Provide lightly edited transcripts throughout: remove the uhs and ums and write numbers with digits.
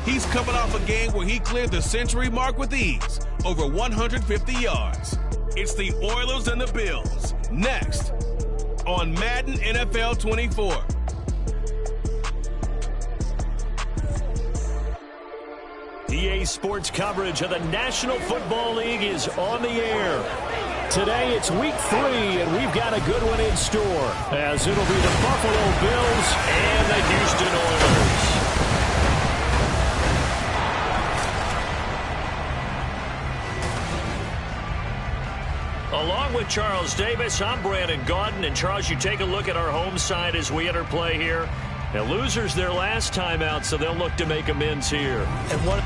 He's coming off a game where he cleared the century mark with ease, over 150 yards. It's the Oilers and the Bills, next on Madden NFL 24. EA Sports coverage of the National Football League is on the air. Today it's week 3, and we've got a good one in store, as it'll be the Buffalo Bills and the Houston Oilers. Along with Charles Davis, I'm Brandon Gaudin. And Charles, you take a look at our home side as we enter play here. Now, losers their last time out, so they'll look to make amends here. And what?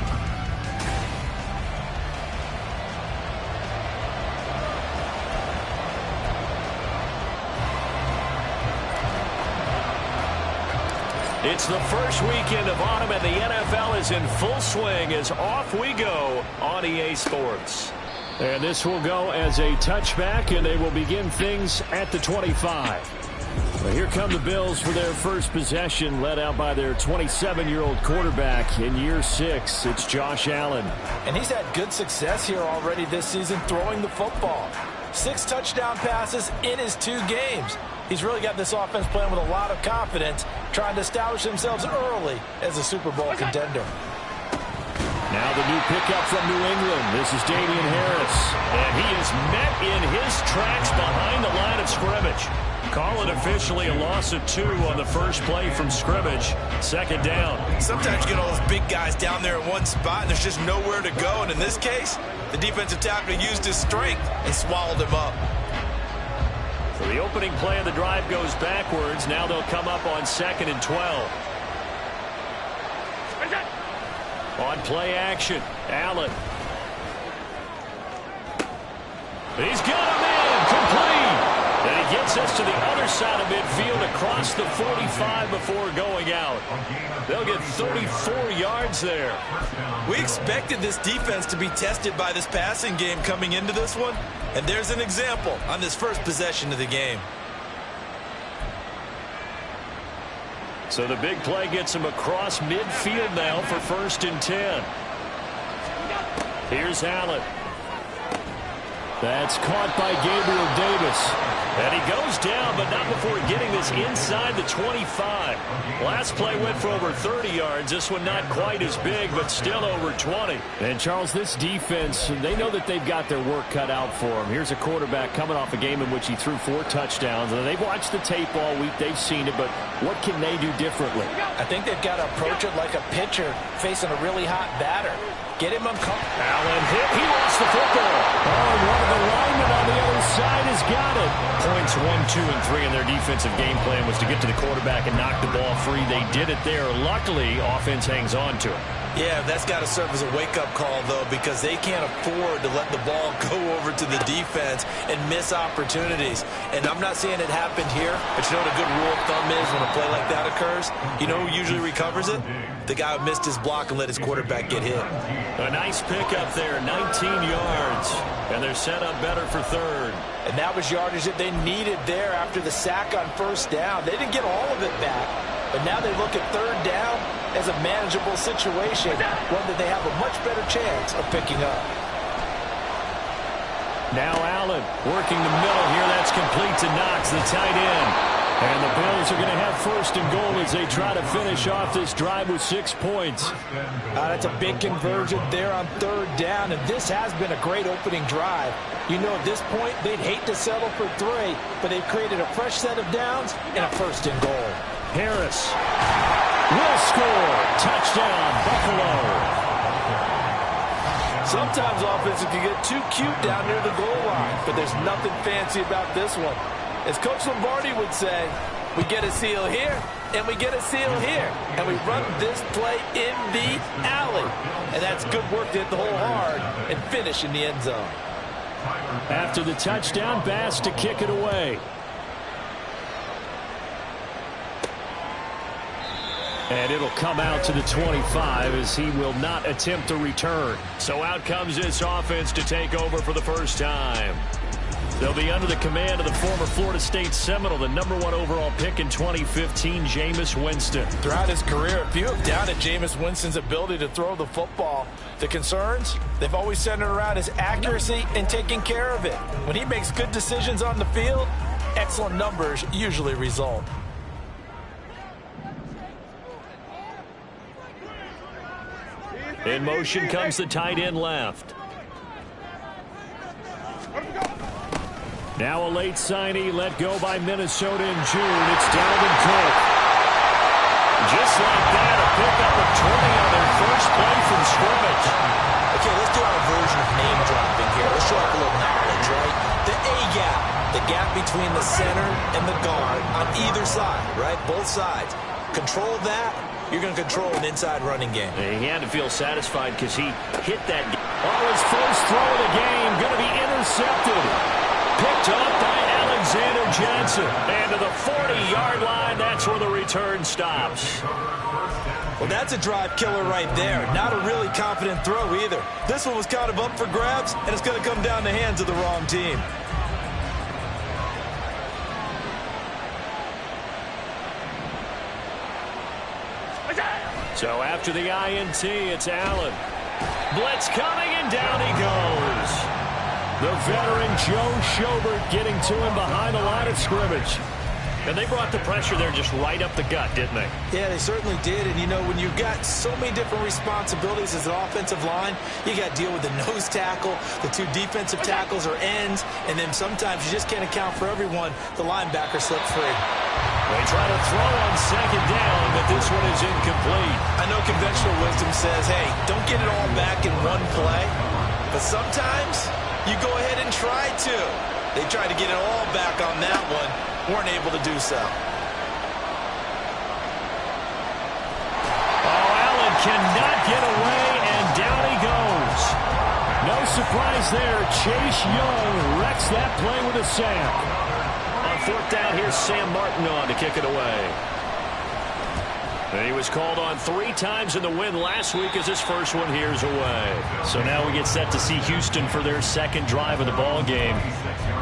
It's the first weekend of autumn, and the NFL is in full swing as off we go on EA Sports. And this will go as a touchback, and they will begin things at the 25. Well, here come the Bills for their first possession, led out by their 27-year-old quarterback in year 6. It's Josh Allen. And he's had good success here already this season throwing the football. 6 touchdown passes in his 2 games. He's really got this offense playing with a lot of confidence, trying to establish themselves early as a Super Bowl contender. Now the new pickup from New England. This is Damian Harris. And he is met in his tracks behind the line of scrimmage. Call it officially a loss of 2 on the first play from scrimmage. Second down. Sometimes you get all those big guys down there in one spot and there's just nowhere to go. And in this case, the defensive tackle used his strength and swallowed him up. So the opening play of the drive goes backwards. Now they'll come up on 2nd and 12. On play action, Allen. He's got him in, complete. And he gets us to the other side of midfield across the 45 before going out. They'll get 34 yards there. We expected this defense to be tested by this passing game coming into this one. And there's an example on this first possession of the game. So the big play gets him across midfield now for 1st and 10. Here's Allen. That's caught by Gabriel Davis. And he goes down, but not before getting this inside the 25. Last play went for over 30 yards. This one not quite as big, but still over 20. And, Charles, this defense, they know that they've got their work cut out for them. Here's a quarterback coming off a game in which he threw 4 touchdowns. And they've watched the tape all week. They've seen it, but what can they do differently? I think they've got to approach it like a pitcher facing a really hot batter. Get him uncomfortable. Allen hit. He lost the football. Oh, and one of the linemen on the other side has got it. Points 1, 2, and 3 in their defensive game plan was to get to the quarterback and knock the ball free. They did it there. Luckily, offense hangs on to it. Yeah, that's got to serve as a wake-up call, though, because they can't afford to let the ball go over to the defense and miss opportunities. And I'm not saying it happened here, but you know what a good rule of thumb is when a play like that occurs? You know who usually recovers it? The guy who missed his block and let his quarterback get hit. A nice pickup there, 19 yards. And they're set up better for 3rd. And that was yardage that they needed there after the sack on 1st down. They didn't get all of it back, but now they look at 3rd down as a manageable situation, one that they have a much better chance of picking up. Now Allen working the middle here. That's complete to Knox, the tight end. And the Bills are going to have 1st and goal as they try to finish off this drive with 6 points. That's a big conversion there on 3rd down, and this has been a great opening drive. You know, at this point, they'd hate to settle for 3, but they've created a fresh set of downs and a 1st and goal. Harris will score. Touchdown, Buffalo. Sometimes offenses can get too cute down near the goal line, but there's nothing fancy about this one. As Coach Lombardi would say, we get a seal here, and we get a seal here, and we run this play in the alley. And that's good work to hit the hole hard and finish in the end zone. After the touchdown, Bass to kick it away. And it'll come out to the 25 as he will not attempt a return. So out comes this offense to take over for the first time. They'll be under the command of the former Florida State Seminole, the #1 overall pick in 2015, Jameis Winston. Throughout his career, few have doubted Jameis Winston's ability to throw the football. The concerns, they've always centered around his accuracy and taking care of it. When he makes good decisions on the field, excellent numbers usually result. In motion comes the tight end left. Now a late signee let go by Minnesota in June. It's Dalvin Cook. Just like that, a pickup of 20 on their first play from scrimmage. Okay, let's do our version of name dropping here. Let's show off a little knowledge, right? The A-gap, the gap between the center and the guard on either side, right? Both sides. Control that, you're going to control an inside running game. He had to feel satisfied because he hit that. Oh, his first throw of the game going to be intercepted. Picked up by Alexander Johnson. And to the 40-yard line, that's where the return stops. Well, that's a drive killer right there. Not a really confident throw either. This one was kind of up for grabs, and it's going to come down the hands of the wrong team. So after the INT, it's Allen. Blitz coming, and down he goes. The veteran Joe Schobert getting to him behind the line of scrimmage. And they brought the pressure there just right up the gut, didn't they? Yeah, they certainly did. And, you know, when you've got so many different responsibilities as an offensive line, you got to deal with the nose tackle, the two defensive tackles or ends, and then sometimes you just can't account for everyone. The linebacker slipped free. They try to throw on second down, but this one is incomplete. I know conventional wisdom says, hey, don't get it all back in one play. But sometimes you go ahead and try to. They tried to get it all back on that one. Weren't able to do so. Oh, Allen cannot get away, and down he goes. No surprise there. Chase Young wrecks that play with a sack. On fourth down, here's Sam Martin on to kick it away. And he was called on 3 times in the win last week as his first one here's away. So now we get set to see Houston for their second drive of the ball game.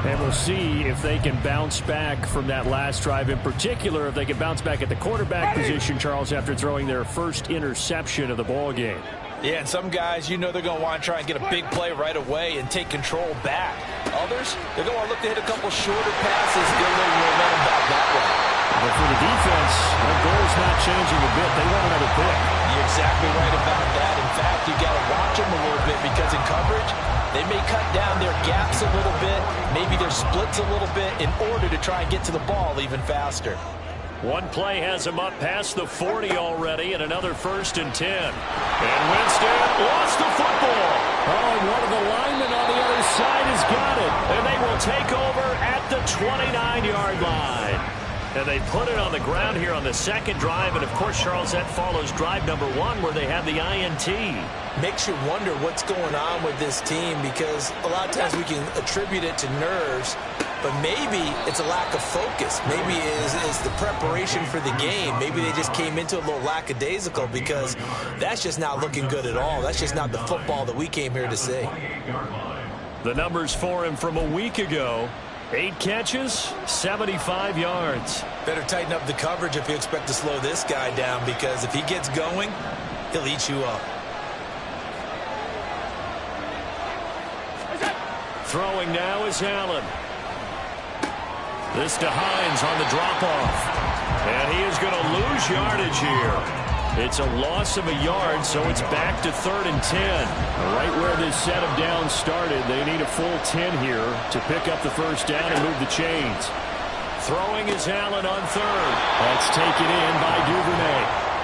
And we'll see if they can bounce back from that last drive. In particular, if they can bounce back at the quarterback position, Charles, after throwing their first interception of the ball game. Yeah, and some guys, you know they're going to want to try and get a big play right away and take control back. Others, they're going to want to look to hit a couple shorter passes, get a little momentum back that way. But for the defense, their goal's not changing a bit. They want another pick. You're exactly right about that. In fact, you got to watch them a little bit because in coverage, they may cut down their gaps a little bit, maybe their splits a little bit in order to try and get to the ball even faster. One play has him up past the 40 already, and another 1st and 10. And Winston lost the football. Oh, and one of the linemen on the other side has got it. And they will take over at the 29-yard line. And they put it on the ground here on the second drive. And, of course, Charles, that follows drive number 1 where they had the INT. Makes you wonder what's going on with this team because a lot of times we can attribute it to nerves, but maybe it's a lack of focus. Maybe it's the preparation for the game. Maybe they just came into a little lackadaisical because that's just not looking good at all. That's just not the football that we came here to see. The numbers for him from a week ago. 8 catches, 75 yards. Better tighten up the coverage if you expect to slow this guy down because if he gets going, he'll eat you up. Throwing now is Allen. This to Hines on the drop-off. And he is going to lose yardage here. It's a loss of a yard, so it's back to 3rd and 10. Right where this set of downs started, they need a full 10 here to pick up the first down and move the chains. Throwing is Allen on 3rd. That's taken in by Duvernay.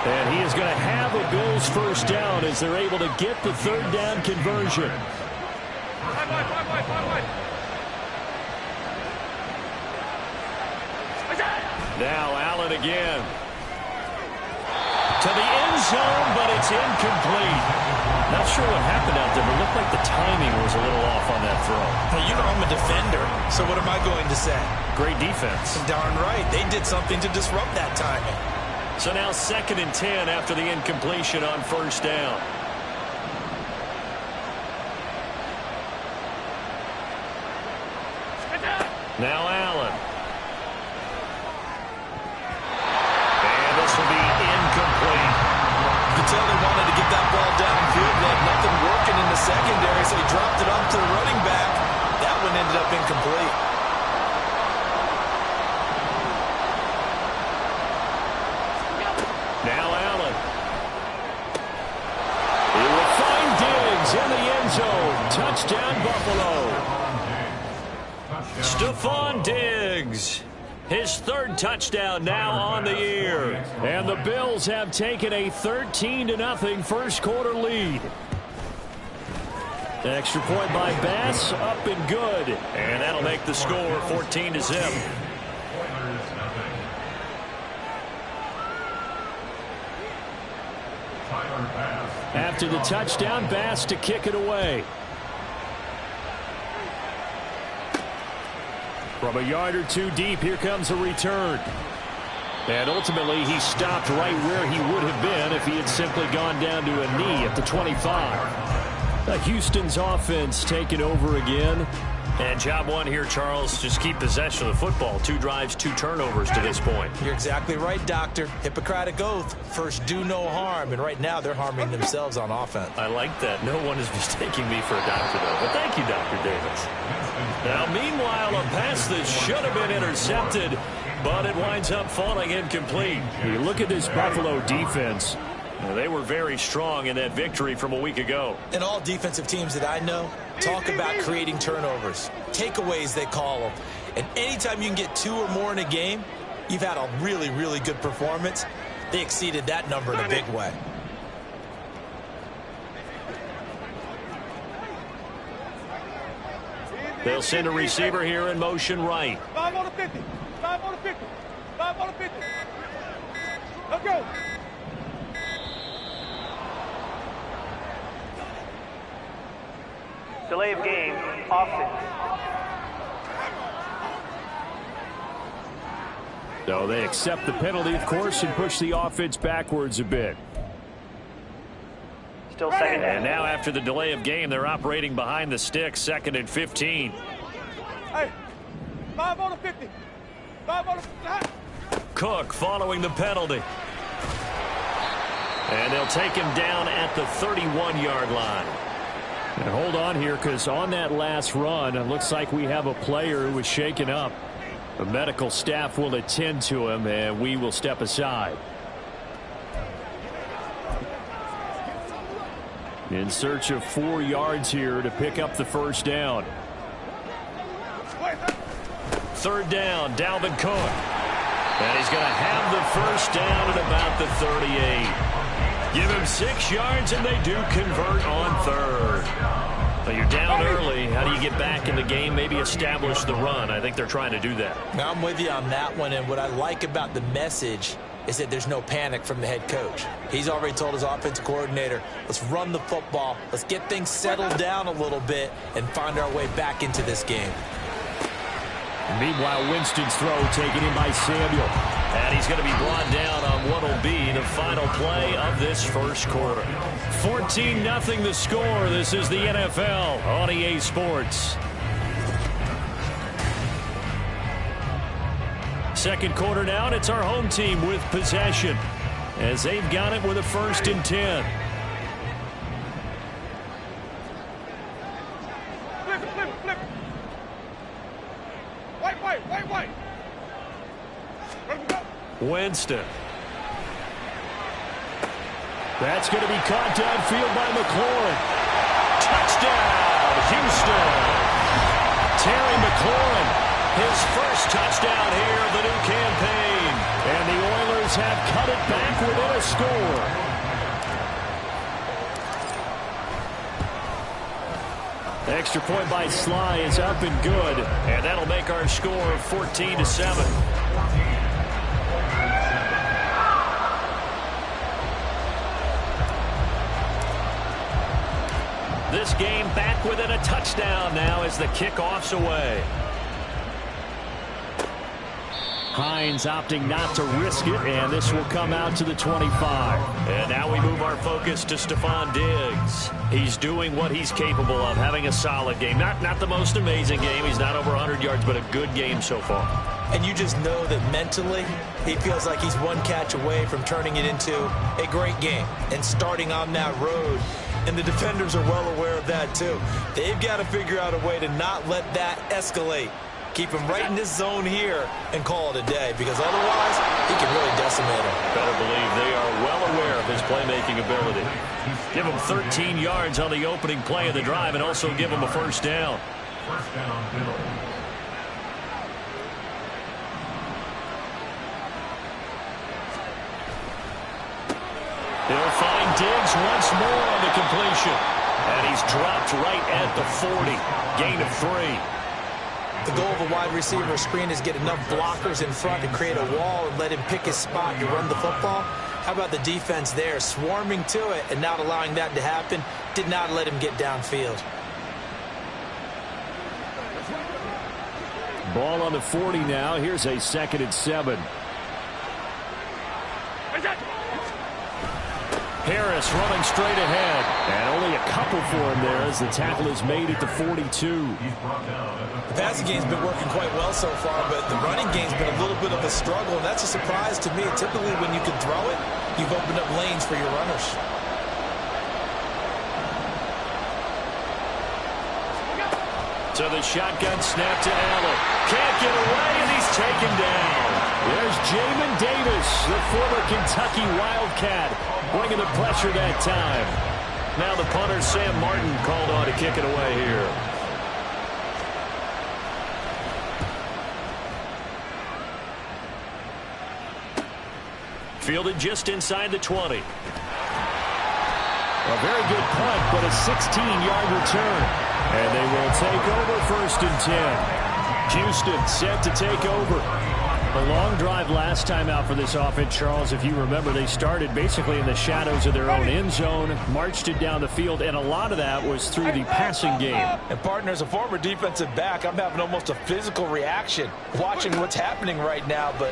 And he is going to have a Bills first down as they're able to get the 3rd down conversion. Now Allen again. To the end zone, but it's incomplete. Not sure what happened out there, but it looked like the timing was a little off on that throw. Well, you know I'm a defender, so what am I going to say? Great defense. Darn right. They did something to disrupt that timing. So now 2nd and 10 after the incompletion on 1st down. Now Allen. And this will be incomplete. You can tell they wanted to get that ball downfield. They had nothing working in the secondary, so he dropped it off to the running back. That one ended up incomplete. Now Allen. He will find Diggs in the end zone. Touchdown, Buffalo. Stephon Diggs. His third touchdown now on the year. And the Bills have taken a 13-0 first quarter lead. Extra point by Bass, up and good. And that'll make the score 14-0. After the touchdown, Bass to kick it away. From a yard or two deep, here comes a return. And ultimately, he stopped right where he would have been if he had simply gone down to a knee at the 25. Houston's offense taking over again. And job one here, Charles, just keep possession of the football. 2 drives, 2 turnovers to this point. You're exactly right, Doctor. Hippocratic oath. First, do no harm. And right now, they're harming themselves on offense. I like that. No one is mistaking me for a doctor, though. But thank you, Dr. Davis. Now, meanwhile, a pass that should have been intercepted, but it winds up falling incomplete. You look at this Buffalo defense. They were very strong in that victory from a week ago. And all defensive teams that I know talk about creating turnovers. Takeaways, they call them. And anytime you can get 2 or more in a game, you've had a really, really good performance. They exceeded that number in a big way. They'll send a receiver here in motion right. 5 on the 50. 5 on the 50. 5 on the 50. Let's go. Delay of game, offense. So they accept the penalty, of course, and push the offense backwards a bit. Still second down. And now after the delay of game, they're operating behind the sticks, 2nd and 15. Hey, 5 on the 50. 5 on the 50. Cook following the penalty. And they'll take him down at the 31-yard line. And hold on here, because on that last run, it looks like we have a player who was shaken up. The medical staff will attend to him, and we will step aside. In search of 4 yards here to pick up the first down. 3rd down, Dalvin Cook. And he's going to have the first down at about the 38. Give him 6 yards, and they do convert on 3rd. But you're down early. How do you get back in the game, maybe establish the run? I think they're trying to do that. Now, I'm with you on that one, and what I like about the message is that there's no panic from the head coach. He's already told his offensive coordinator, let's run the football, let's get things settled down a little bit, and find our way back into this game. Meanwhile, Winston's throw taken in by Samuel. And he's going to be brought down on what will be the final play of this first quarter. 14-0 the score. This is the NFL on EA Sports. Second quarter now, and it's our home team with possession as they've got it with a 1st and 10. Flip. White. Winston. That's going to be caught downfield by McLaurin. Touchdown, Houston. Terry McLaurin, his first touchdown here of the new campaign. And the Oilers have cut it back within a score. Extra point by Sly is up and good. And that'll make our score 14-7. This game back within a touchdown now as the kickoff's away. Hines opting not to risk it, and this will come out to the 25. And now we move our focus to Stephon Diggs. He's doing what he's capable of, having a solid game. Not the most amazing game. He's not over 100 yards, but a good game so far. And you just know that mentally, he feels like he's one catch away from turning it into a great game and starting on that road. And the defenders are well aware of that, too. They've got to figure out a way to not let that escalate. Keep him right in this zone here and call it a day, because otherwise he can really decimate him. Better believe they are well aware of his playmaking ability. Give him 13 yards on the opening play of the drive and also give him a first down. He'll find Diggs once more on the completion. And he's dropped right at the 40. Gain of 3. The goal of a wide receiver screen is get enough blockers in front to create a wall and let him pick his spot to run the football. How about the defense there, swarming to it and not allowing that to happen? Did not let him get downfield. Ball on the 40 now. Here's a 2nd and 7. Harris running straight ahead. And only a couple for him there as the tackle is made at the 42. The passing game's been working quite well so far, but the running game's been a little bit of a struggle, and that's a surprise to me. Typically, when you can throw it, you've opened up lanes for your runners. So the shotgun snap to Allen. Can't get away, and he's taken down. There's Jamin Davis, the former Kentucky Wildcat, bringing the pressure that time. Now the punter, Sam Martin, called on to kick it away here. Fielded just inside the 20. A very good punt, but a 16-yard return. And they will take over 1st and 10. Houston set to take over. A long drive last time out for this offense, Charles. If you remember, they started basically in the shadows of their own end zone, marched it down the field, and a lot of that was through the passing game. And, partner, as a former defensive back, I'm having almost a physical reaction watching what's happening right now. But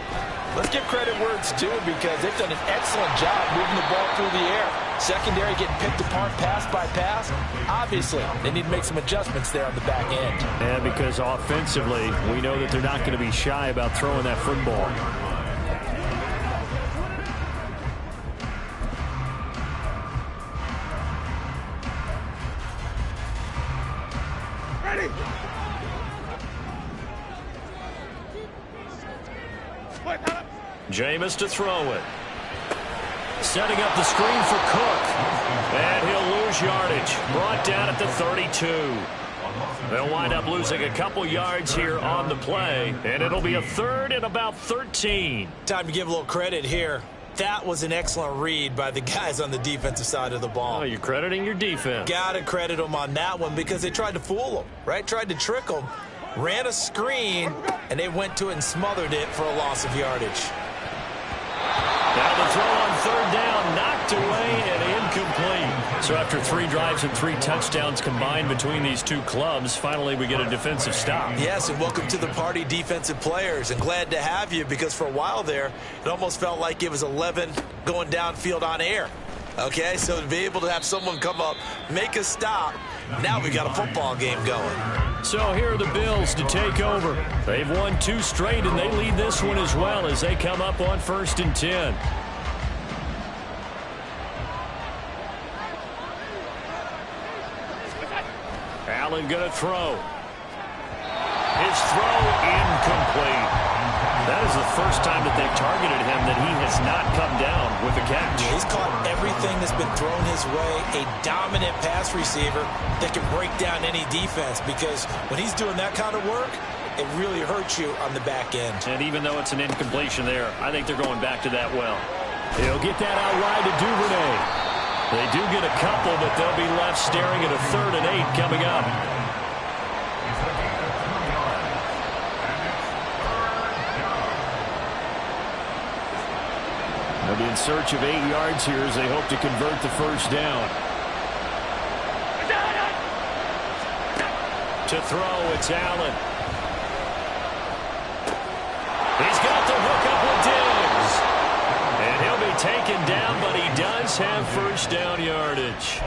let's give credit where it's due, because they've done an excellent job moving the ball through the air. Secondary getting picked apart pass by pass. Obviously, they need to make some adjustments there on the back end. And because offensively, we know that they're not going to be shy about throwing that football. Ready. Jameis to throw it. Setting up the screen for Cook. And he'll lose yardage. Brought down at the 32. They'll wind up losing a couple yards here on the play. And it'll be a 3rd and about 13. Time to give a little credit here. That was an excellent read by the guys on the defensive side of the ball. Oh, you're crediting your defense. Got to credit them on that one, because they tried to fool them, right? Tried to trick them. Ran a screen, and they went to it and smothered it for a loss of yardage. Now the throw on 3rd down, knocked away and incomplete. So after 3 drives and 3 touchdowns combined between these two clubs, finally we get a defensive stop. Yes, and welcome to the party, defensive players. And glad to have you, because for a while there, it almost felt like it was 11 going downfield on air. Okay, so to be able to have someone come up, make a stop, now we got a football game going. So here are the Bills to take over. They've won 2 straight, and they lead this one as well as they come up on 1st and 10. Allen going to throw. His throw incomplete. That is the first time that they've targeted him that he has not come down with a catch. Yeah, he's caught everything that's been thrown his way. A dominant pass receiver that can break down any defense, because when he's doing that kind of work, it really hurts you on the back end. And even though it's an incompletion there, I think they're going back to that well. He'll get that out wide to Duvernay. They do get a couple, but they'll be left staring at a 3rd and 8 coming up. They'll be in search of 8 yards here as they hope to convert the first down. To throw, it's Allen. He's got the taken down, but he does have first down yardage.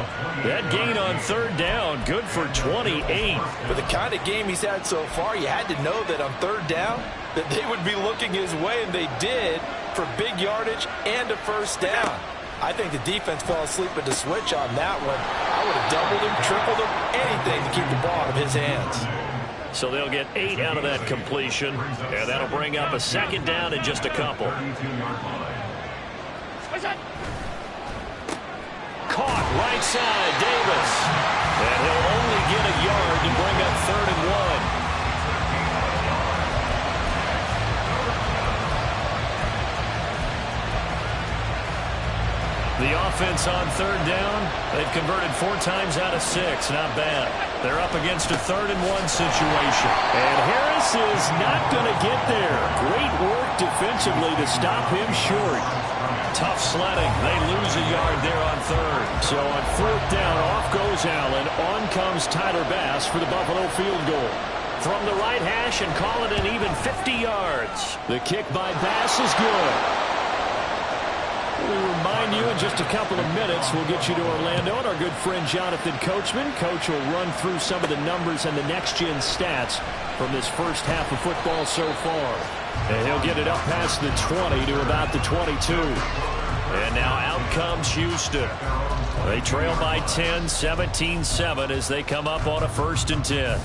That gain on third down, good for 28. For the kind of game he's had so far, you had to know that on third down that they would be looking his way, and they did, for big yardage and a first down. I think the defense fell asleep at the switch on that one. I would have doubled him, tripled him, anything to keep the ball out of his hands. So they'll get 8 out of that completion, and that'll bring up a second down in just a couple. Caught right side, Davis. And he'll only get a yard to bring up 3rd and 1. The offense on third down, they've converted 4 times out of 6. Not bad. They're up against a 3rd and 1 situation. And Harris is not going to get there. Great work defensively to stop him short. Tough sledding. They lose a yard there on 3rd. So on 4th down, off goes Allen. On comes Tyler Bass for the Buffalo field goal. From the right hash and call it an even 50 yards. The kick by Bass is good. We'll remind you in just a couple of minutes, we'll get you to Orlando and our good friend Jonathan Coachman. Coach will run through some of the numbers and the next-gen stats from this first half of football so far. And he'll get it up past the 20 to about the 22. And now out comes Houston. They trail by 10, 17-7 as they come up on a 1st and 10.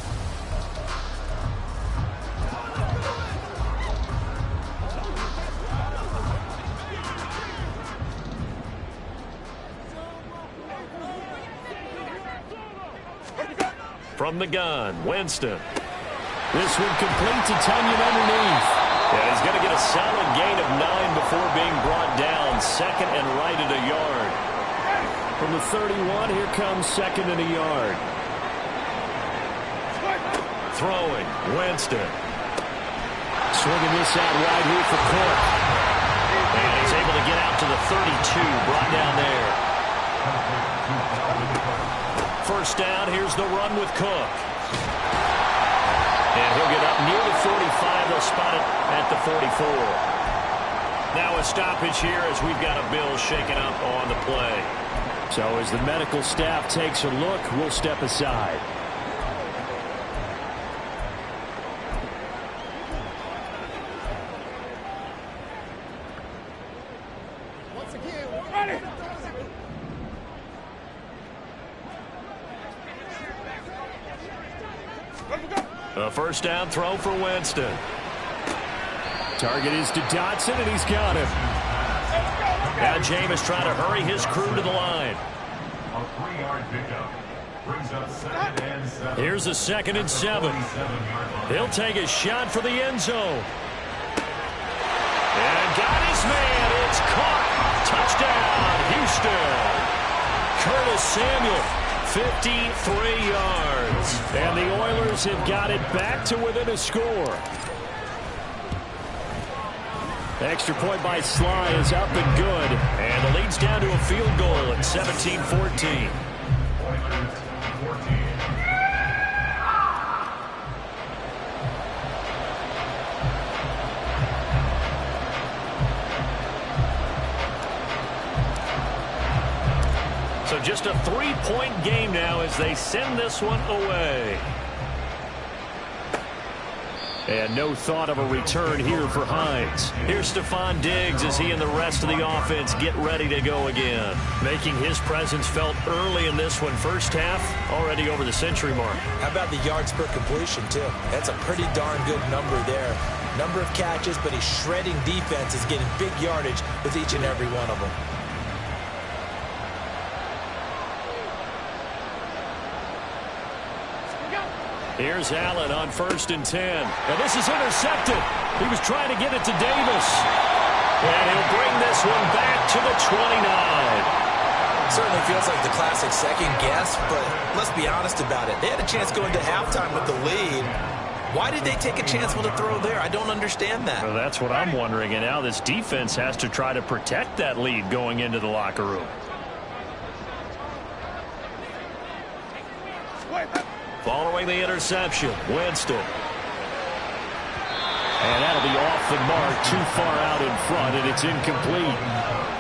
From the gun, Winston. This one complete to Tunyon underneath. Yeah, he's going to get a solid gain of 9 before being brought down. 2nd and right at a yard. From the 31, here comes 2nd and a yard. Throwing, Winston. Swinging this out wide here for Cook. And he's able to get out to the 32, brought down there. First down, here's the run with Cook. And he'll get up near the 45. They'll spot it at the 44. Now a stoppage here as we've got a bill shaken up on the play. So as the medical staff takes a look, we'll step aside. A first down throw for Winston. Target is to Dotson, and he's got him. Now Jameis trying to hurry his crew to the line. A 3-yard pickup brings up 2nd and 7. Here's a 2nd and 7. He'll take a shot for the end zone. And got his man. It's caught. Touchdown, Houston. Curtis Samuel, 53 yards. And the Oilers have got it back to within a score. Extra point by Sly is up and good. And the lead's down to a field goal at 17-14. So just a 3-point game now as they send this one away. And no thought of a return here for Hines. Here's Stephon Diggs as he and the rest of the offense get ready to go again. Making his presence felt early in this one. First half, already over the century mark. How about the yards per completion, too? That's a pretty darn good number there. Number of catches, but he's shredding defense, is getting big yardage with each and every one of them. Here's Allen on 1st and 10. And this is intercepted. He was trying to get it to Davis. And he'll bring this one back to the 29. Certainly feels like the classic second guess, but let's be honest about it. They had a chance going to halftime with the lead. Why did they take a chance with a throw there? I don't understand that. Well, that's what I'm wondering. And now this defense has to try to protect that lead going into the locker room. Following the interception, Winston. And that'll be off the mark, too far out in front, and it's incomplete.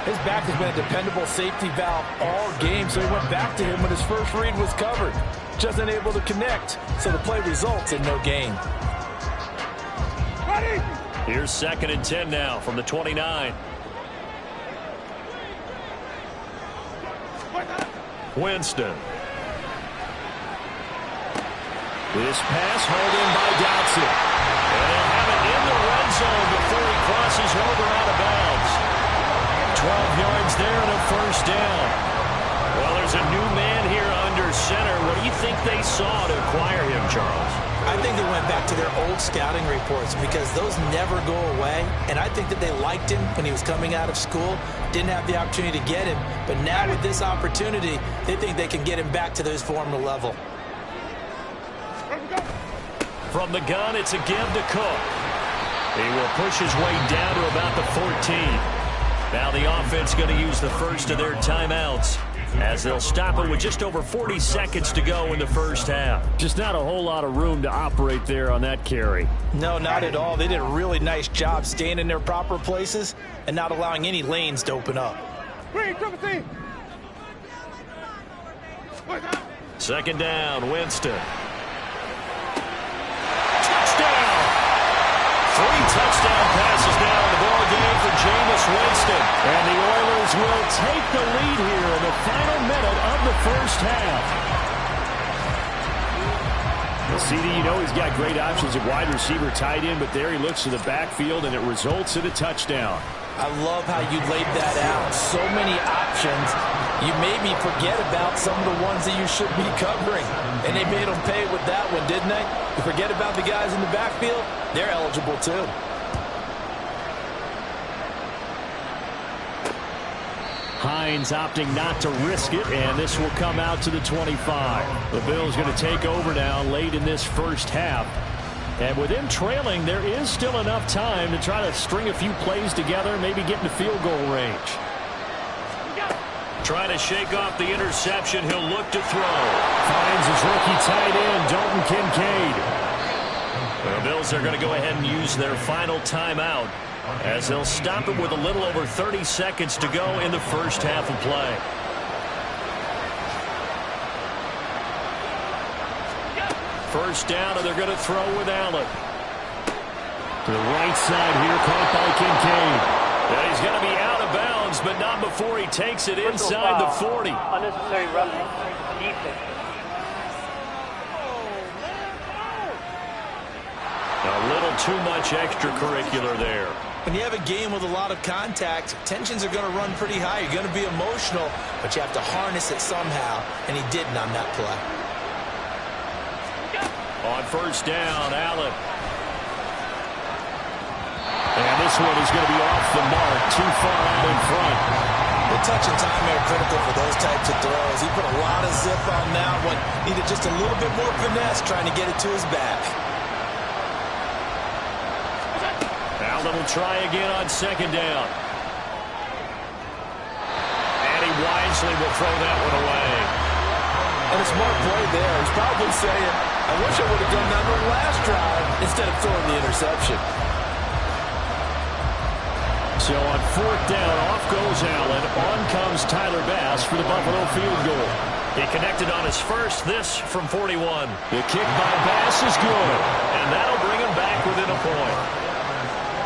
His back has been a dependable safety valve all game, so he went back to him when his first read was covered. Just unable to connect, so the play results in no gain. Here's 2nd and 10 now from the 29. Winston. This pass hauled in by Dotson. And they'll have it in the red zone before he crosses over out of bounds. 12 yards there and a first down. Well, there's a new man here under center. What do you think they saw to acquire him, Charles? I think they went back to their old scouting reports because those never go away. And I think that they liked him when he was coming out of school. Didn't have the opportunity to get him. But now with this opportunity, they think they can get him back to his former level. From the gun, it's a give to Cook. He will push his way down to about the 14. Now the offense going to use the first of their timeouts as they'll stop it with just over 40 seconds to go in the first half. Just not a whole lot of room to operate there on that carry. No, not at all. They did a really nice job staying in their proper places and not allowing any lanes to open up. 2nd down, Winston. Touchdown! 3 touchdown passes now in the ball game for Jameis Winston. And the Oilers will take the lead here in the final minute of the first half. Well, CD, you know he's got great options at wide receiver, tight end, but there he looks to the backfield, and it results in a touchdown. I love how you laid that out. So many options. You made me forget about some of the ones that you should be covering. And they made them pay with that one, didn't they? You forget about the guys in the backfield, they're eligible too. Hines opting not to risk it, and this will come out to the 25. The Bills going to take over now late in this first half. And with him trailing, there is still enough time to try to string a few plays together, maybe get into field goal range. Trying to shake off the interception, he'll look to throw. Finds his rookie tight end, Dalton Kincaid. The Bills are going to go ahead and use their final timeout as they'll stop it with a little over 30 seconds to go in the first half of play. First down, and they're going to throw with Allen. To the right side here, caught by Kincaid. And he's going to be out of bounds, but not before he takes it inside the 40. Unnecessary roughness. Defense. A little too much extracurricular there. When you have a game with a lot of contact, tensions are going to run pretty high. You're going to be emotional, but you have to harness it somehow, and he didn't on that play. On first down, Allen. And this one is going to be off the mark, too far out in front. The touch and timing are critical for those types of throws. He put a lot of zip on that one. Needed just a little bit more finesse trying to get it to his back. Allen will try again on 2nd down. And he wisely will throw that one away. And a smart play there. He's probably saying, I wish I would have done that on the last drive instead of throwing the interception. So on 4th down, off goes Allen. On comes Tyler Bass for the Buffalo field goal. He connected on his first, this from 41. The kick by Bass is good. And that'll bring him back within a point.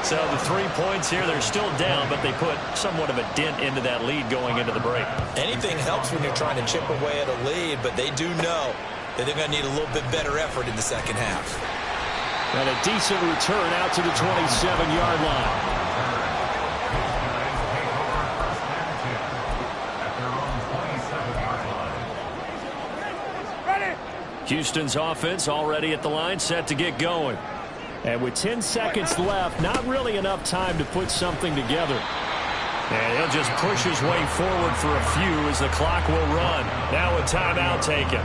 So the 3 points here, they're still down, but they put somewhat of a dent into that lead going into the break. Anything helps when you're trying to chip away at a lead, but they do know that they're going to need a little bit better effort in the second half. And a decent return out to the 27-yard line. Houston's offense already at the line, set to get going. And with 10 seconds left, not really enough time to put something together. And he'll just push his way forward for a few as the clock will run. Now a timeout taken.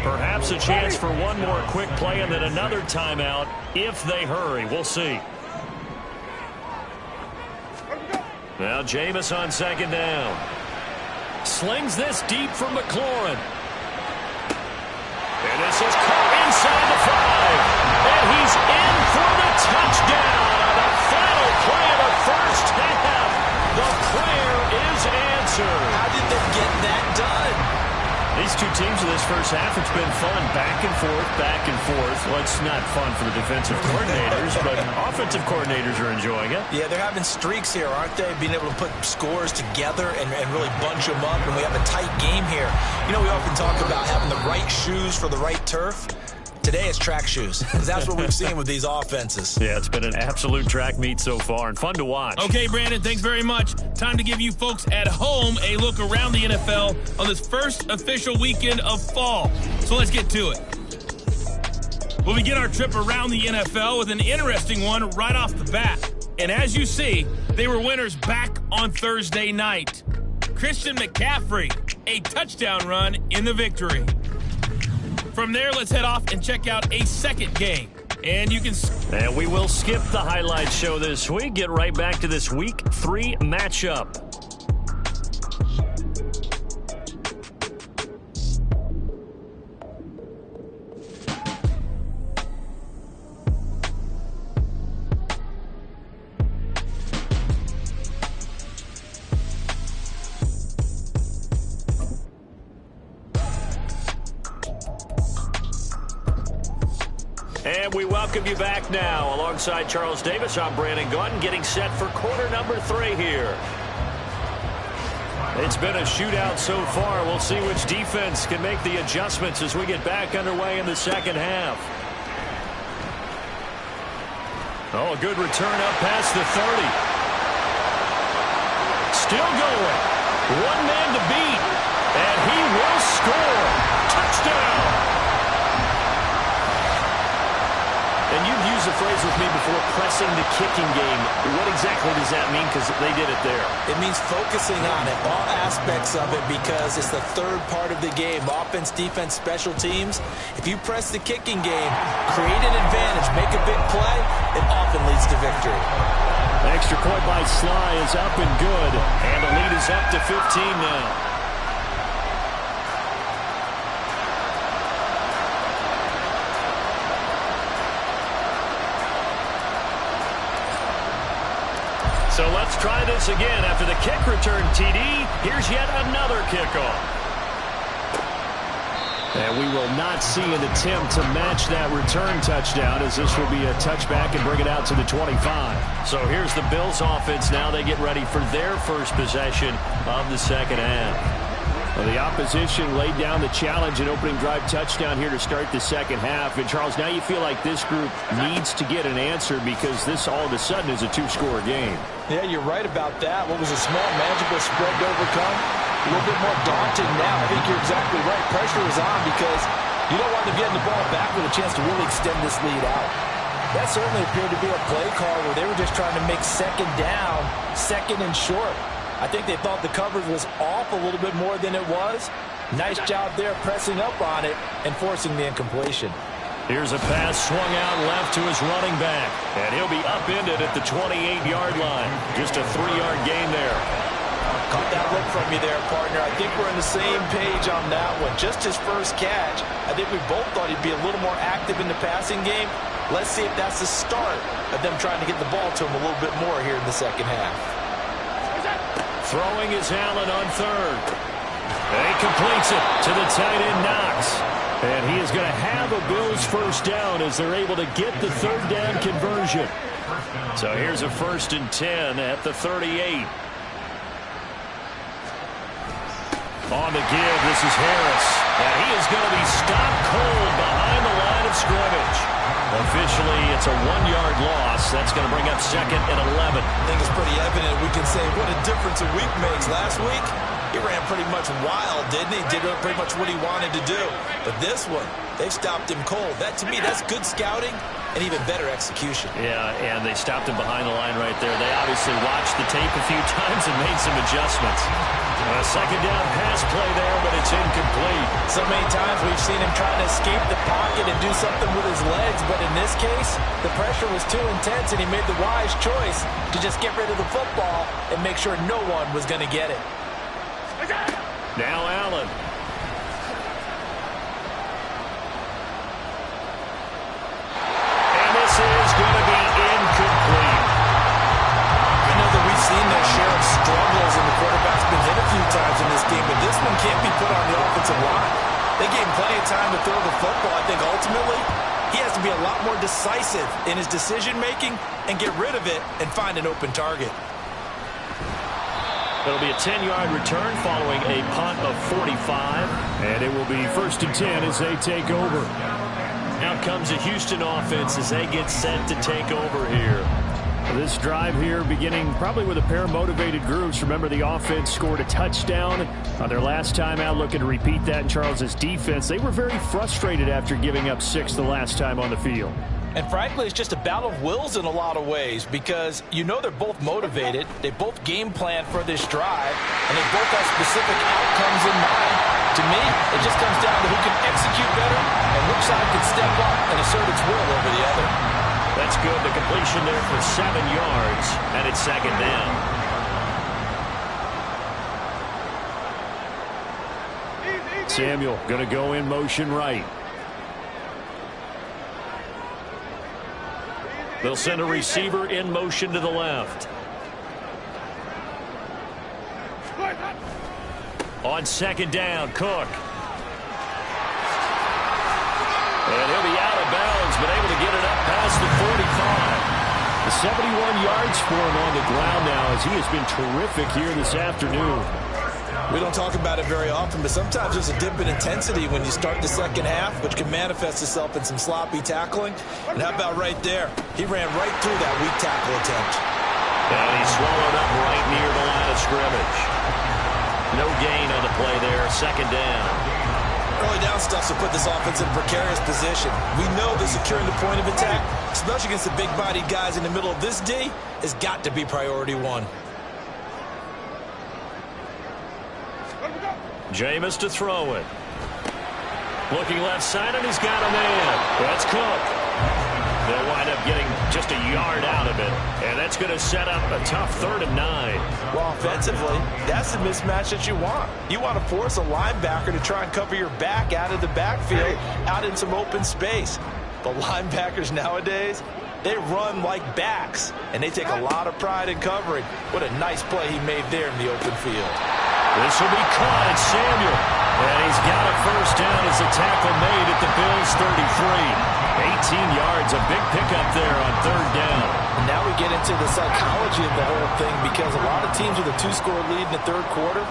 Perhaps a chance for one more quick play and then another timeout if they hurry. We'll see. Now Jameis on 2nd down. Slings this deep from McLaurin. And this is caught inside the 5. And he's in for the touchdown. answered. How did they get that done? These two teams in this first half, it's been fun. Back and forth, back and forth. Well, it's not fun for the defensive coordinators, but offensive coordinators are enjoying it. Yeah, they're having streaks here, aren't they? Being able to put scores together and really bunch them up, and we have a tight game here. You know, we often talk about having the right shoes for the right turf. Today it's track shoes, because that's what we've seen with these offenses. Yeah, it's been an absolute track meet so far and fun to watch. Okay, Brandon, thanks very much. Time to give you folks at home a look around the NFL on this first official weekend of fall. So let's get to it. We'll begin our trip around the NFL with an interesting one right off the bat. And as you see, they were winners back on Thursday night. Christian McCaffrey, a touchdown run in the victory. From there, let's head off and check out a second game. And you can... And we will skip the highlight show this week. Get right back to this Week 3 matchup. And we welcome you back now. Alongside Charles Davis, I'm Brandon Gaudin, getting set for quarter number 3 here. It's been a shootout so far. We'll see which defense can make the adjustments as we get back underway in the second half. Oh, a good return up past the 30. Still going. One man to beat. And he will score. Touchdown. And you've used the phrase with me before, pressing the kicking game. What exactly does that mean? Because they did it there. It means focusing on it, all aspects of it, because it's the third part of the game. Offense, defense, special teams. If you press the kicking game, create an advantage, make a big play, it often leads to victory. Extra point by Sly is up and good. And the lead is up to 15 now. So let's try this again. After the kick return TD, here's yet another kickoff. And we will not see an attempt to match that return touchdown, as this will be a touchback and bring it out to the 25. So here's the Bills offense now. They get ready for their first possession of the second half. Well, the opposition laid down the challenge and opening drive touchdown here to start the second half. And, Charles, now you feel like this group needs to get an answer because this all of a sudden is a 2-score game. Yeah, you're right about that. What was a small, manageable spread to overcome? A little bit more daunting now. I think you're exactly right. Pressure is on because you don't want to get the ball back with a chance to really extend this lead out. That certainly appeared to be a play call where they were just trying to make second down, second and short. I think they thought the coverage was off a little bit more than it was. Nice job there pressing up on it and forcing the incompletion. Here's a pass swung out left to his running back. And he'll be upended at the 28-yard line. Just a 3-yard gain there. Caught that look from you there, partner. I think we're on the same page on that one. Just his first catch. I think we both thought he'd be a little more active in the passing game. Let's see if that's the start of them trying to get the ball to him a little bit more here in the second half. Throwing is Allen on third. And he completes it to the tight end, Knox. And he is going to have a Bills first down as they're able to get the third down conversion. So here's a 1st and 10 at the 38. On the give, this is Harris. And he is going to be stopped cold behind the line of scrimmage. Officially, it's a 1-yard loss. That's going to bring up 2nd and 11. I think it's pretty evident. We can say what a difference a week makes. Last week, he ran pretty much wild, didn't he? Did pretty much what he wanted to do. But this one, they've stopped him cold. That, to me, that's good scouting and even better execution. Yeah, and they stopped him behind the line right there. They obviously watched the tape a few times and made some adjustments. A second down pass play there, but it's incomplete. So many times we've seen him trying to escape the pocket and do something with his legs, but in this case, the pressure was too intense and he made the wise choice to just get rid of the football and make sure no one was going to get it. Now Allen. And this is going to be incomplete. I know that we've seen their share of struggles and the quarterback's been hit a few this one can't be put on the offensive line. They gave him plenty of time to throw the football. I think ultimately he has to be a lot more decisive in his decision-making and get rid of it and find an open target. It'll be a 10-yard return following a punt of 45. And it will be 1st and 10 as they take over. Now comes the Houston offense as they get set to take over here. This drive here beginning probably with a pair of motivated groups. Remember, the offense scored a touchdown on their last time out. Looking to repeat that in Charles's defense. They were very frustrated after giving up 6 the last time on the field. And frankly, it's just a battle of wills in a lot of ways because you know they're both motivated. They both game plan for this drive, and they both have specific outcomes in mind. To me, it just comes down to who can execute better and which side can step up and assert its will over the other. That's good. The completion there for 7 yards, and it's 2nd down. Samuel going to go in motion right. They'll send a receiver in motion to the left. On 2nd down, Cook. And he'll be out of bounds, but able to get it up past the 45. The 71 yards for him on the ground now as he has been terrific here this afternoon. We don't talk about it very often, but sometimes there's a dip in intensity when you start the second half, which can manifest itself in some sloppy tackling. And how about right there? He ran right through that weak tackle attempt. And he swallowed up right near the line of scrimmage. No gain on the play there, 2nd down. Early down stuff will put this offense in a precarious position. We know that securing the point of attack, especially against the big-bodied guys in the middle of this D, has got to be priority one. Jameis to throw it. Looking left side, and he's got a man. That's Cook. They'll wind up getting just a yard out of it, and that's going to set up a tough 3rd and 9. Well, offensively, that's the mismatch that you want. You want to force a linebacker to try and cover your back out of the backfield, out in some open space. The linebackers nowadays, they run like backs, and they take a lot of pride in covering. What a nice play he made there in the open field. This will be caught at Samuel. And he's got a 1st down as a tackle made at the Bills' 33. 18 yards, a big pickup there on 3rd down. And now we get into the psychology of the whole thing because a lot of teams with a 2-score lead in the 3rd quarter,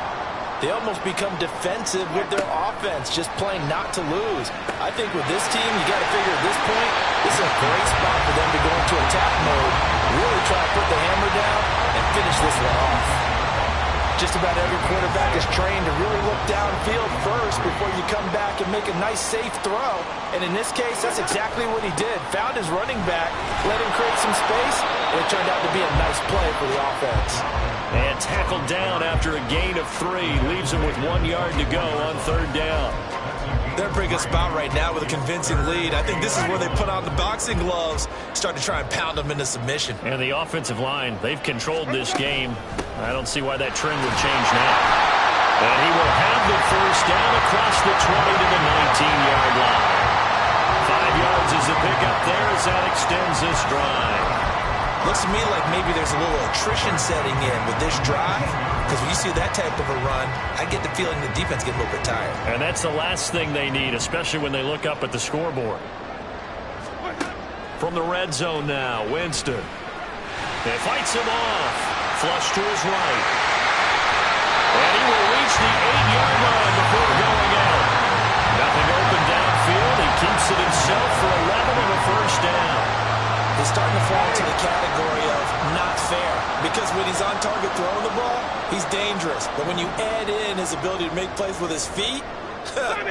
they almost become defensive with their offense, just playing not to lose. I think with this team, you got to figure at this point, this is a great spot for them to go into attack mode, really try to put the hammer down and finish this one off. Just about every quarterback is trained to really look downfield first before you come back and make a nice, safe throw. And in this case, that's exactly what he did. Found his running back, let him create some space, and it turned out to be a nice play for the offense. And tackled down after a gain of 3. Leaves him with 1 yard to go on 3rd down. They're in a pretty good spot right now with a convincing lead. I think this is where they put on the boxing gloves, start to try and pound them into submission. And the offensive line, they've controlled this game. I don't see why that trend would change now. And he will have the 1st down across the 20 to the 19-yard line. 5 yards is the pickup there as that extends this drive. Looks to me like maybe there's a little attrition setting in with this drive. Because when you see that type of a run, I get the feeling the defense gets a little bit tired. And that's the last thing they need, especially when they look up at the scoreboard. From the red zone now, Winston. They fights him off. Flush to his right. And he will reach the 8-yard line before going out. Nothing open downfield. He keeps it himself for 11 and a 1st down. He's starting to fall into the category of not fair. Because when he's on target throwing the ball, he's dangerous. But when you add in his ability to make plays with his feet,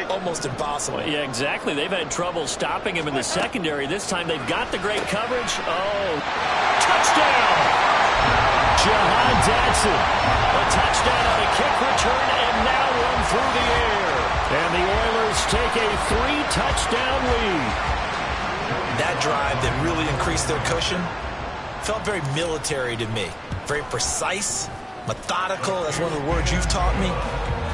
almost impossible. Well, yeah, exactly. They've had trouble stopping him in the secondary. This time they've got the great coverage. Oh, touchdown! Jahan Dotson. A touchdown on a kick return and now one through the air. And the Oilers take a 3-touchdown lead. That drive that really increased their cushion felt very military to me. Very precise, methodical. That's one of the words you've taught me.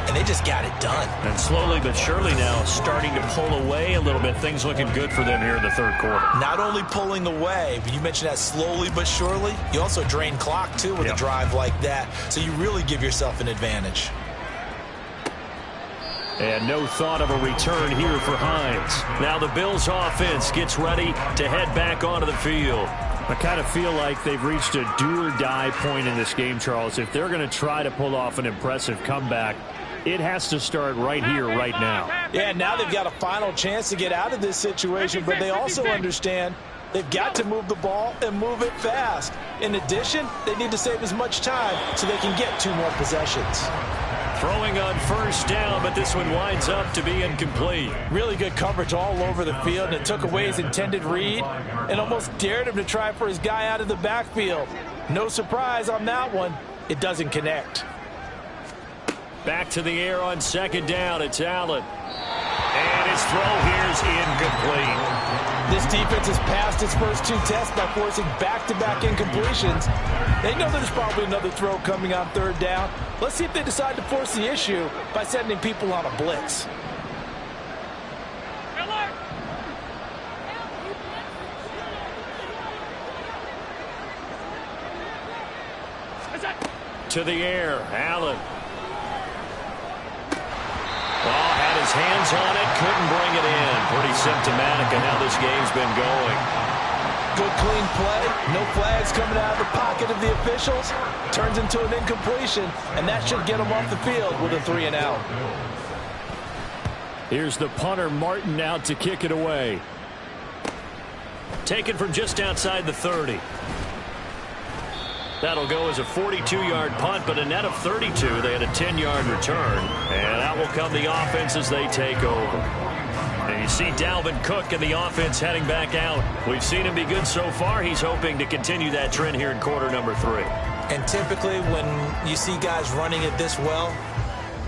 And they just got it done. And slowly but surely now starting to pull away a little bit. Things looking good for them here in the 3rd quarter. Not only pulling away, but you mentioned that slowly but surely. You also drain clock, too, with a drive like that. So you really give yourself an advantage. And no thought of a return here for Hines. Now the Bills offense gets ready to head back onto the field. I kind of feel like they've reached a do-or-die point in this game, Charles. If they're going to try to pull off an impressive comeback, it has to start right here, right now. Yeah, now they've got a final chance to get out of this situation, but they also understand they've got to move the ball and move it fast. In addition, they need to save as much time so they can get 2 more possessions. Throwing on first down, but this one winds up to be incomplete. Really good coverage all over the field, and it took away his intended read and almost dared him to try for his guy out of the backfield. No surprise on that one. It doesn't connect. Back to the air on second down. It's Allen. And his throw here is incomplete. This defense has passed its first 2 tests by forcing back-to-back incompletions. They know there's probably another throw coming on third down. Let's see if they decide to force the issue by sending people on a blitz. To the air, Allen. Had his hands on it, couldn't bring it in. Pretty symptomatic of how this game's been going. Good clean play, no flags coming out of the pocket of the officials. Turns into an incompletion, and that should get him off the field with a 3-and-out. Here's the punter, Martin, out to kick it away. Taken from just outside the 30. That'll go as a 42-yard punt, but a net of 32. They had a 10-yard return. And out will come the offense as they take over. And you see Dalvin Cook and the offense heading back out. We've seen him be good so far. He's hoping to continue that trend here in quarter number 3. And typically when you see guys running it this well,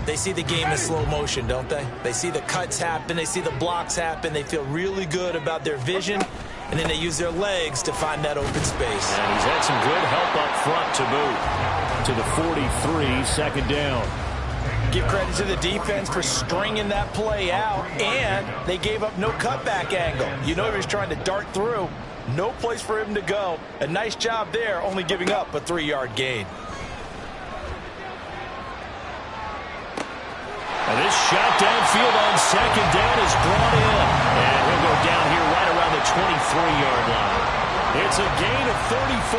they see the game in slow motion, don't they? They see the cuts happen. They see the blocks happen. They feel really good about their vision. And then they use their legs to find that open space. And he's had some good help up front to boot. To the 43, second down. Give credit to the defense for stringing that play out, and they gave up no cutback angle. You know he was trying to dart through. No place for him to go. A nice job there, only giving up a 3-yard gain. And this shot downfield on second down is brought in. And he'll go down here right around the 23-yard line. It's a gain of 34.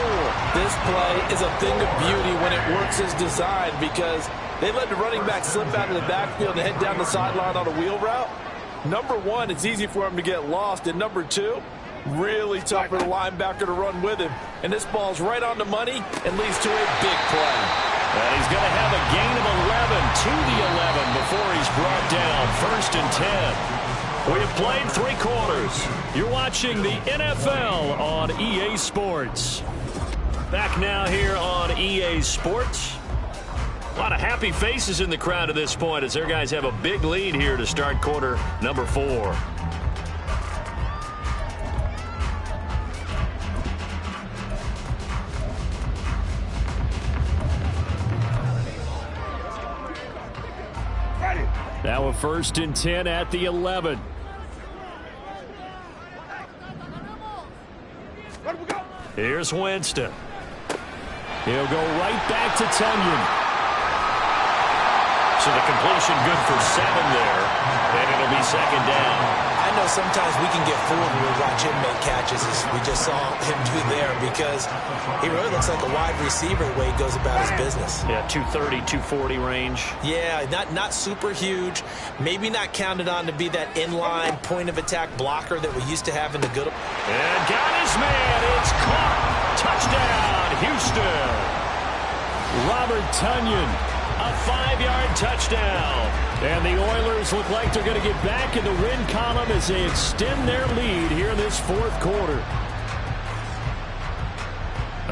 This play is a thing of beauty when it works as designed because they let the running back slip out of the backfield and head down the sideline on a wheel route. Number one, it's easy for him to get lost. And number two, really tough for the linebacker to run with him. And this ball's right on the money and leads to a big play. And he's going to have a gain of 11 to the 11 before he's brought down. 1st and 10. We have played 3 quarters. You're watching the NFL on EA Sports. Back now here on EA Sports. A lot of happy faces in the crowd at this point as their guys have a big lead here to start quarter number 4. Now a 1st and 10 at the 11. Here's Winston. He'll go right back to Tonyan. So the completion good for 7 there, and it'll be second down. I know sometimes we can get fooled when we watch him make catches, as we just saw him do there, because he really looks like a wide receiver the way he goes about his business. Yeah, 230, 240 range. Yeah, not super huge. Maybe not counted on to be that inline point-of-attack blocker that we used to have in the good. And got his man. It's caught. Touchdown, Houston. Robert Tonyan. A 5-yard touchdown. And the Oilers look like they're going to get back in the win column as they extend their lead here in this 4th quarter.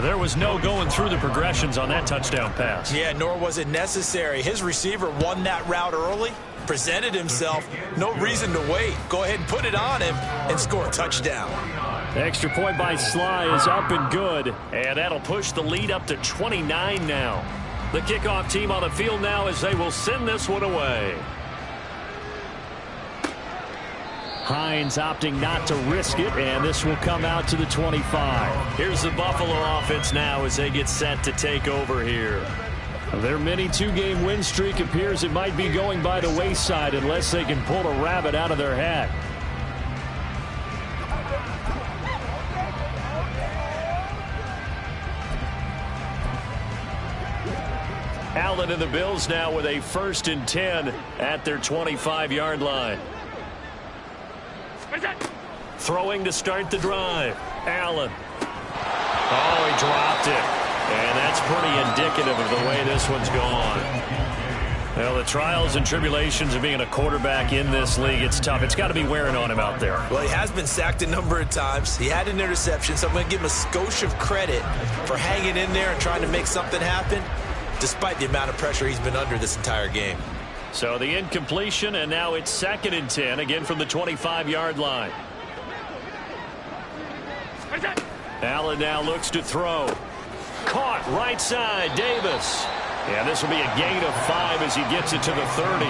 There was no going through the progressions on that touchdown pass. Yeah, nor was it necessary. His receiver won that route early, presented himself. No reason to wait. Go ahead and put it on him and score a touchdown. Extra point by Sly is up and good. And that'll push the lead up to 29 now. The kickoff team on the field now as they will send this one away. Hines opting not to risk it, and this will come out to the 25. Here's the Buffalo offense now as they get set to take over here. Their mini two-game win streak appears it might be going by the wayside unless they can pull a rabbit out of their hat. Allen and the Bills now with a 1st and 10 at their 25-yard line. Throwing to start the drive. Allen. Oh, he dropped it. And that's pretty indicative of the way this one's gone. Well, the trials and tribulations of being a quarterback in this league, it's tough. It's got to be wearing on him out there. Well, he has been sacked a number of times. He had an interception, so I'm going to give him a skosh of credit for hanging in there and trying to make something happen, despite the amount of pressure he's been under this entire game. So the incompletion, and now it's 2nd and 10, again from the 25-yard line. Allen now looks to throw. Caught right side, Davis. Yeah, this will be a gain of 5 as he gets it to the 30. A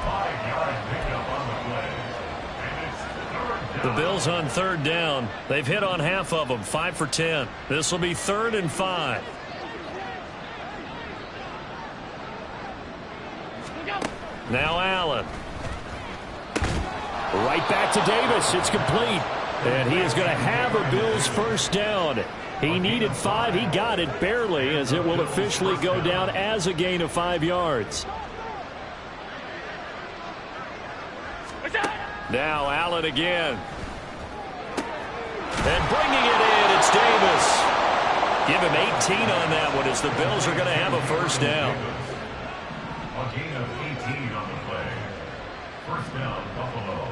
5-yard pickup on the play. And it's 3rd down. The Bills on 3rd down. They've hit on half of them, 5 for 10. This will be 3rd and 5. Now Allen. Right back to Davis. It's complete. And he is going to have a Bills 1st down. He needed 5. He got it barely, as it will officially go down as a gain of 5 yards. Now Allen again. And bringing it in, it's Davis. Give him 18 on that one, as the Bills are going to have a 1st down. A gain of 18 on the play. 1st down, Buffalo.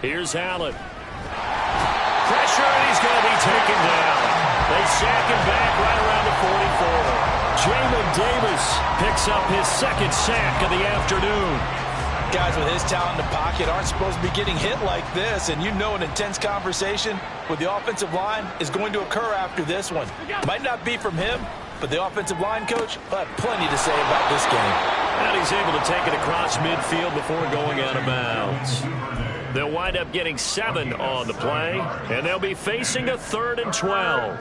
Here's Allen. Pressure, and he's going to be taken down. They sack him back right around the 44. Jamin Davis picks up his 2nd sack of the afternoon. Guys with his talent in the pocket aren't supposed to be getting hit like this, and you know an intense conversation with the offensive line is going to occur after this one. Might not be from him, but the offensive line coach will have plenty to say about this game. And he's able to take it across midfield before going out of bounds. They'll wind up getting 7 on the play, and they'll be facing a 3rd and 12.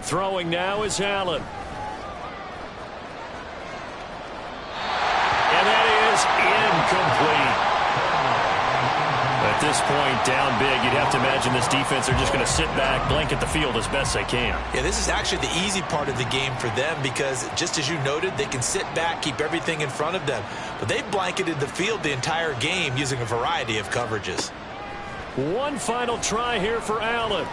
Throwing now is Allen. And that is incomplete. At this point, down big, you'd have to imagine this defense are just going to sit back, blanket the field as best they can. Yeah, this is actually the easy part of the game for them because, just as you noted, they can sit back, keep everything in front of them. But they've blanketed the field the entire game using a variety of coverages. One final try here for Allen.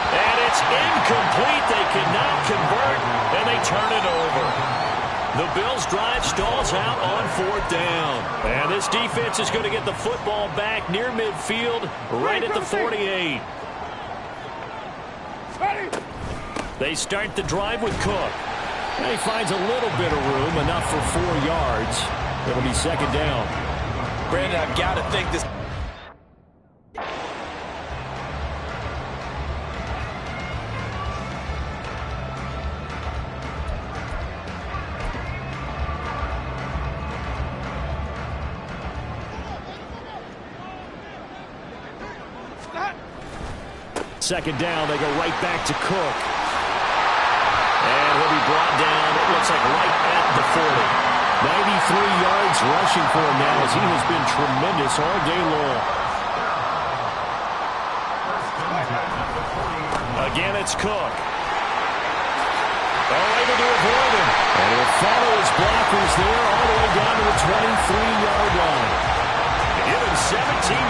And it's incomplete. They cannot convert, and they turn it over. The Bills' drive stalls out on 4th down. And this defense is going to get the football back near midfield, right at the 48. They start the drive with Cook. And he finds a little bit of room, enough for 4 yards. It'll be 2nd down. Brandon, I've got to think this. Second down, they go right back to Cook. And he'll be brought down, it looks like right at the 40. 93 yards rushing for him now as he has been tremendous all day long. Again, it's Cook. Able to avoid him. And he'll follow his blockers there all the way down to the 23-yard line. Give him 17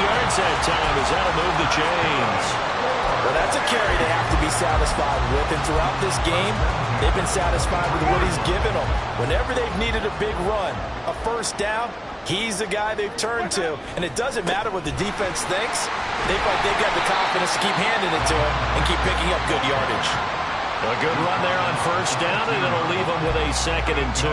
yards that time as that'll move the chains. Well, that's a carry they have to be satisfied with. And throughout this game, they've been satisfied with what he's given them. Whenever they've needed a big run, a 1st down, he's the guy they've turned to. And it doesn't matter what the defense thinks. They feel like they've got the confidence to keep handing it to him and keep picking up good yardage. A good run there on 1st down, and it'll leave them with a 2nd and 2.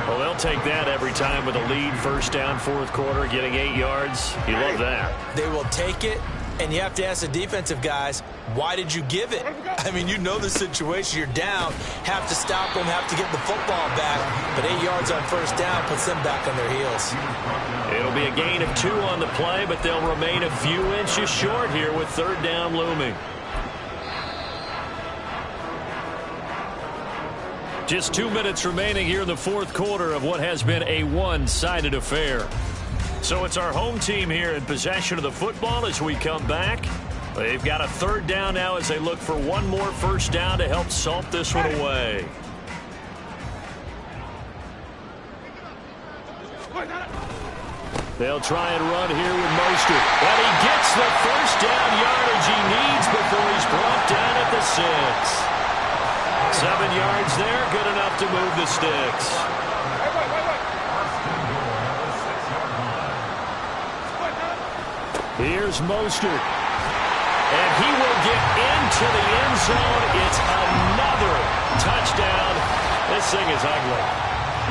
Well, they'll take that every time with a lead. 1st down, 4th quarter, getting 8 yards. You love that. They will take it. And you have to ask the defensive guys, why did you give it? I mean, you know the situation. You're down, have to stop them, have to get the football back. But 8 yards on first down puts them back on their heels. It'll be a gain of 2 on the play, but they'll remain a few inches short here with third down looming. Just 2 minutes remaining here in the fourth quarter of what has been a one-sided affair. So it's our home team here in possession of the football as we come back. They've got a third down now as they look for one more first down to help salt this one away. They'll try and run here with Mostert. And he gets the first down yardage he needs before he's brought down at the 6. 7 yards there, good enough to move the sticks. Here's Mostert. And he will get into the end zone. It's another touchdown. This thing is ugly.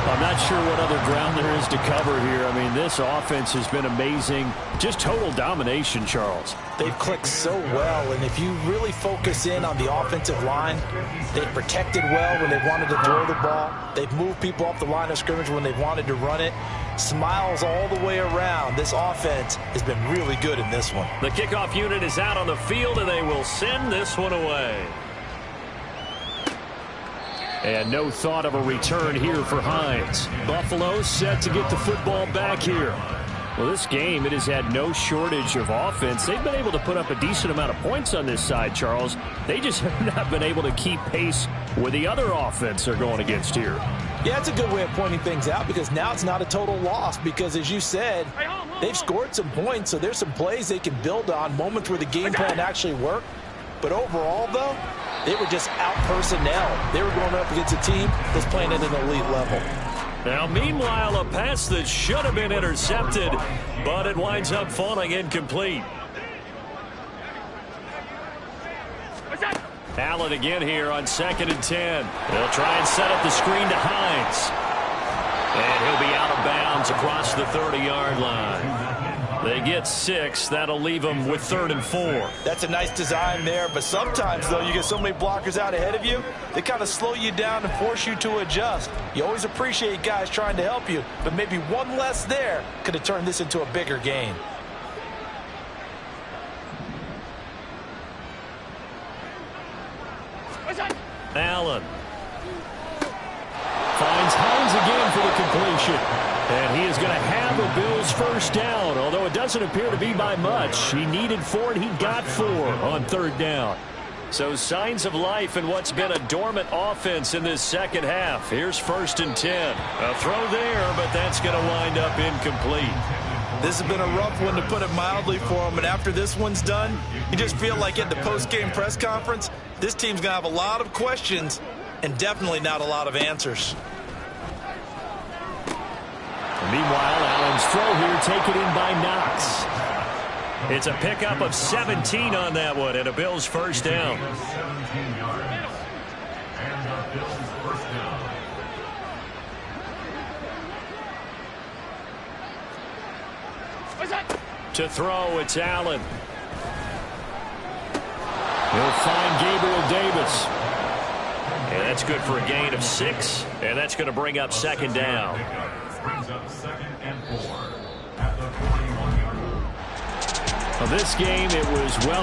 I'm not sure what other ground there is to cover here. I mean, this offense has been amazing. Just total domination, Charles. They've clicked so well, and if you really focus in on the offensive line, they've protected well when they've wanted to throw the ball. They've moved people off the line of scrimmage when they've wanted to run it. Smiles all the way around. This offense has been really good in this one. The kickoff unit is out on the field, and they will send this one away. And no thought of a return here for Hines. Buffalo set to get the football back here. Well, this game, it has had no shortage of offense. They've been able to put up a decent amount of points on this side, Charles. They just have not been able to keep pace with the other offense they're going against here. Yeah, it's a good way of pointing things out because now it's not a total loss because, as you said, they've scored some points, so there's some plays they can build on, moments where the game plan actually worked. But overall, though, they were just out personnel. They were going up against a team that's playing at an elite level. Now, meanwhile, a pass that should have been intercepted, but it winds up falling incomplete. Allen again here on 2nd and 10. They'll try and set up the screen to Hines. And he'll be out of bounds across the 30-yard line. They get 6. That'll leave them with 3rd and 4. That's a nice design there, but sometimes, though, you get so many blockers out ahead of you, they kind of slow you down and force you to adjust. You always appreciate guys trying to help you, but maybe one less there could have turned this into a bigger game. Allen. Finds Hines again for the completion. And he is going to have a Bills first down, although it doesn't appear to be by much. He needed 4, and he got 4 on 3rd down. So signs of life in what's been a dormant offense in this second half. Here's 1st and 10. A throw there, but that's going to wind up incomplete. This has been a rough one, to put it mildly, for him. And after this one's done, you just feel like at the post-game press conference, this team's going to have a lot of questions and definitely not a lot of answers. Meanwhile, Allen's throw here taken in by Knox. It's a pickup of 17 on that one and a Bills first down. 17 yards. And the Bills first down. To throw, it's Allen. He'll find Gabriel Davis. And that's good for a gain of 6. And that's going to bring up 2nd down. Brings up 2nd and 4 at the 41-yard line. Well, this game, it was well